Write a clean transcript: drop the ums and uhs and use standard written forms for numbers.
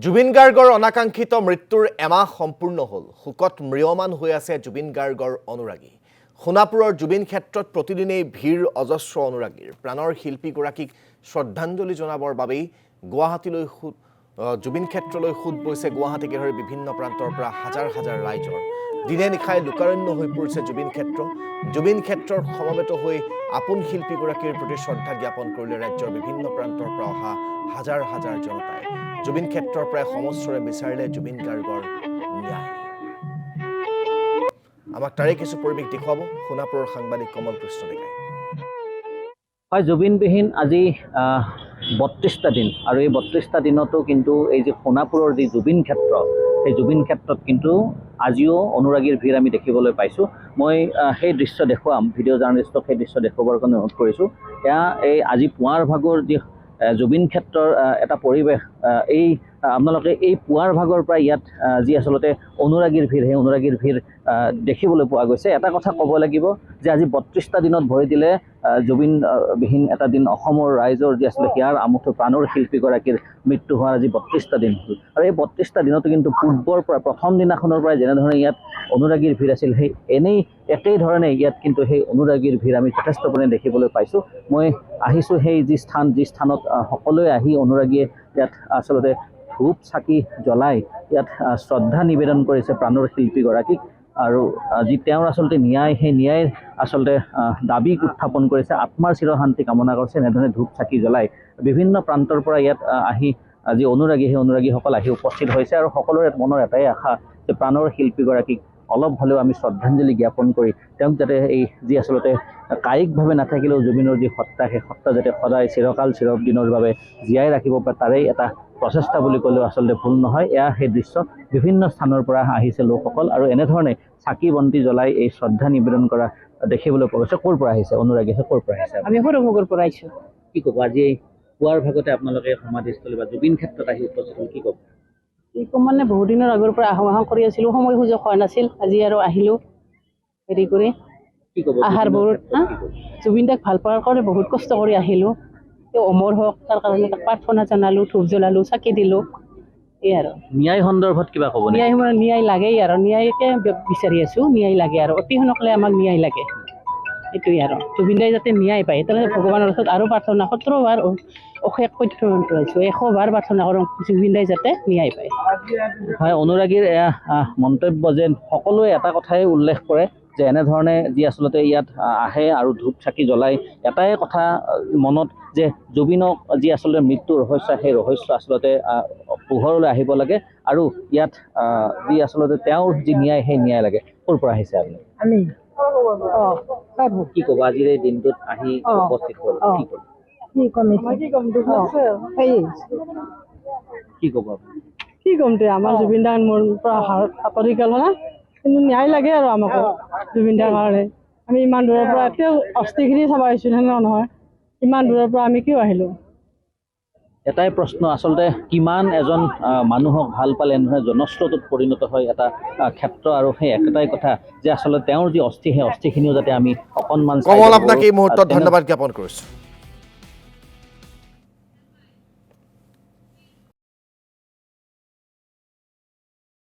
জুবিন গাৰ্গৰ অনাকাংক্ষিত মৃত্যুৰ এমাহ সম্পূৰ্ণ হ'ল। হুকত ম্ৰিয়মান হৈ আছে জুবিন গাৰ্গৰ অনুৰাগী। সোণাপুৰৰ জুবিন ক্ষেত্ৰত প্ৰতিদিনেই ভিৰ অজস্ৰ অনুৰাগীৰ। প্ৰাণৰ শিল্পীগৰাকীক শ্ৰদ্ধাঞ্জলি জনাবৰ বাবেই গুৱাহাটীলৈ জুবিন ক্ষেত্ৰলৈ খুদ বৈছে গুৱাহাটীকে ধৰি বিভিন্ন প্ৰান্তৰ পৰা হাজাৰ হাজাৰ ৰাইজৰ। দিনে নিশাই লোকাৰণ্য হৈ পৰিছে জুবিন ক্ষেত্ৰ। জুবিন ক্ষেত্ৰৰ সমবেত হৈ আপোন শিল্পীগৰাকীৰ প্ৰতি শ্ৰদ্ধা জ্ঞাপন কৰিলে ৰাজ্যৰ বিভিন্ন প্ৰান্তৰ পৰা অহা হাজাৰ হাজাৰ জনতাই। জুবিন ক্ষেত্ৰৰ প্ৰায় সমস্যৰে বিচাৰিলে জুবিন গাৰ্গৰ ন্যায়। আমাক তাৰে কিছু পৰিৱেশ দেখুৱাব সোণাপুৰৰ সাংবাদিক কমল কৃষ্ণ ডেকাই। হয়, জুবিনবিহীন আজি ৩২টা দিন আৰু এই ৩২টা দিনতো কিন্তু এই যে সোণাপুৰৰ যি জুবিন ক্ষেত্ৰ, সেই জুবিন ক্ষেত্ৰত কিন্তু আজিও অনুৰাগীৰ ভিৰ আমি দেখিবলৈ পাইছোঁ। মই সেই দৃশ্য দেখুৱাম, ভিডিঅ' জাৰ্নেলিষ্টক সেই দৃশ্য দেখুৱাবৰ কাৰণে অনুৰোধ কৰিছোঁ। এয়া এই আজি পুৱাৰ ভাগৰ যি জুবিন ক্ষেত্ৰৰ এটা পৰিৱেশ, এই আপোনালোকে এই পুৱাৰ ভাগৰ পৰা ইয়াত যি আচলতে অনুৰাগীৰ ভিৰ, সেই অনুৰাগীৰ ভিৰ দেখিবলৈ পোৱা গৈছে। এটা কথা ক'ব লাগিব যে আজি ৩২টা দিনত ভৰি দিলে জুবিনবিহীন এটা দিন অসমৰ ৰাইজৰ যি আছিলে হিয়াৰ আমঠু প্ৰাণৰ শিল্পীগৰাকীৰ মৃত্যু হোৱাৰ আজি ৩২টা দিন হ'ল। আৰু এই ৩২টা দিনতো কিন্তু পূৰ্বৰ পৰা প্ৰথম দিনাখনৰ পৰাই যেনেধৰণে ইয়াত অনুৰাগীৰ ভিৰ আছিল, সেই এনেই একেই ধৰণে ইয়াত কিন্তু সেই অনুৰাগীৰ ভিৰ আমি যথেষ্ট পৰিমাণে দেখিবলৈ পাইছোঁ। মই আহিছোঁ সেই যি স্থানত সকলোৱে আহি অনুৰাগীয়ে ইয়াত আচলতে ধূপ চাকি জ্বলাই ইয়াত শ্ৰদ্ধা নিবেদন কৰিছে প্ৰাণৰ শিল্পীগৰাকীক। আৰু যি তেওঁৰ আচলতে ন্যায়, সেই ন্যায়ৰ আচলতে দাবীক উত্থাপন কৰিছে, আত্মাৰ চিৰশান্তি কামনা কৰিছে। এনেধৰণে ধূপ চাকি জ্বলাই বিভিন্ন প্ৰান্তৰ পৰা ইয়াত আহি যি অনুৰাগী, সেই অনুৰাগীসকল আহি উপস্থিত হৈছে। আৰু সকলোৰে মনৰ এটাই আশা যে প্ৰাণৰ শিল্পীগৰাকীক অলপ হ'লেও আমি শ্ৰদ্ধাঞ্জলি জ্ঞাপন কৰি তেওঁক যাতে এই যি আচলতে কায়িকভাৱে নাথাকিলেও জুবিনৰ যি সত্তা, সেই সত্তা যাতে সদায় চিৰকাল চিৰদিনৰ বাবে জীয়াই ৰাখিব পাৰে, তাৰেই এটা প্ৰচেষ্টা বুলি ক'লেও আচলতে ভুল নহয়। এয়া সেই দৃশ্য, বিভিন্ন স্থানৰ পৰা আহিছে লোকসকল আৰু এনেধৰণে চাকি বন্তি জ্বলাই এই শ্ৰদ্ধা নিবেদন কৰা দেখিবলৈ পোৱা গৈছে। ক'ৰ পৰা আহিছে অনুৰাগী? ক'ৰ পৰা আহিছে? আমি সৰুভোগৰ পৰা আহিছোঁ। কি ক'ব আজি এই পুৱাৰ ভাগতে আপোনালোকে সমাধিস্থলী বা জুবিন ক্ষেত্ৰত আহি উপস্থিত হ'ল, কি ক'ব? কি ক'ম মানে বহুত দিনৰ আগৰ পৰা আহোঁ কৰি আছিলোঁ, সময় সুযোগ হোৱা নাছিল। আজি আৰু আহিলোঁ হেৰি কৰি। কি ক'ব আহাৰবোৰ জুবিন দাক ভাল পোৱাৰ কাৰণে বহুত কষ্ট কৰি আহিলোঁ। তেওঁ অমৰ হওক তাৰ কাৰণে প্ৰাৰ্থনা জনালোঁ, ধূপ জ্বলালোঁ, চাকি দিলোঁ। এই আৰু ন্যায় সন্দৰ্ভত কিবা ক'ব? ন্যায় লাগেই আৰু ন্যায়কে বিচাৰি আছোঁ। ন্যায় লাগে আৰু অতি সোনকালে আমাক ন্যায় লাগে। এইটোৱে আৰু জুবিন দাই যাতে ন্যায় পায়, তেনেহ'লে ভগৱানৰ ওচৰত আৰু প্ৰাৰ্থনা 17 বাৰ অশেষ কৰিছোঁ, 100 বাৰ প্ৰাৰ্থনা কৰোঁ জুবিন দাই যাতে ন্যায় পায়। হয়, অনুৰাগীৰ এয়া মন্তব্য যে সকলোৱে এটা কথাই উল্লেখ কৰে যে এনেধৰণে যি আচলতে ইয়াত আহে আৰু ধূপ চাকি জ্বলাই এটাই কথা মনত যে জুবিনক যি আচলতে মৃত্যুৰ ৰহস্য, সেই ৰহস্য আচলতে পোহৰলৈ আহিব লাগে আৰু ইয়াত যি আচলতে তেওঁৰ যি ন্যায়, সেই ন্যায় লাগে। ক'ৰ পৰা আহিছে আপুনি? আমি কি ক'ব আজিৰ এই দিনটোত আহি উপস্থিত হ'ল? কি ক'ব আপুনি? কি ক'ম তে আমাৰ জুবিন দাৰ মোৰ পৰা আঁতৰি গ'ল না, কিন্তু ন্যায় লাগে আৰু আমাকো জুবিন দাৰ কাৰণে। আমি ইমান দূৰৰ পৰা তেওঁ অস্থিখিনি চাব আহিছোঁ নহয়, ইমান দূৰৰ পৰা আমি কিয় আহিলোঁ? এটাই প্ৰশ্ন, আচলতে কিমান এজন মানুহক ভাল পালে এনেধৰণে জনস্ৰোতত পৰিণত হয় এটা ক্ষেত্ৰ, আৰু সেই একেটাই কথা যে আচলতে তেওঁৰ যি অস্থি, সেই অস্থিখিনিও যাতে আমি অকণমান কমল, আপোনাক এই মুহূৰ্তত ধন্যবাদ জ্ঞাপন কৰিছোঁ।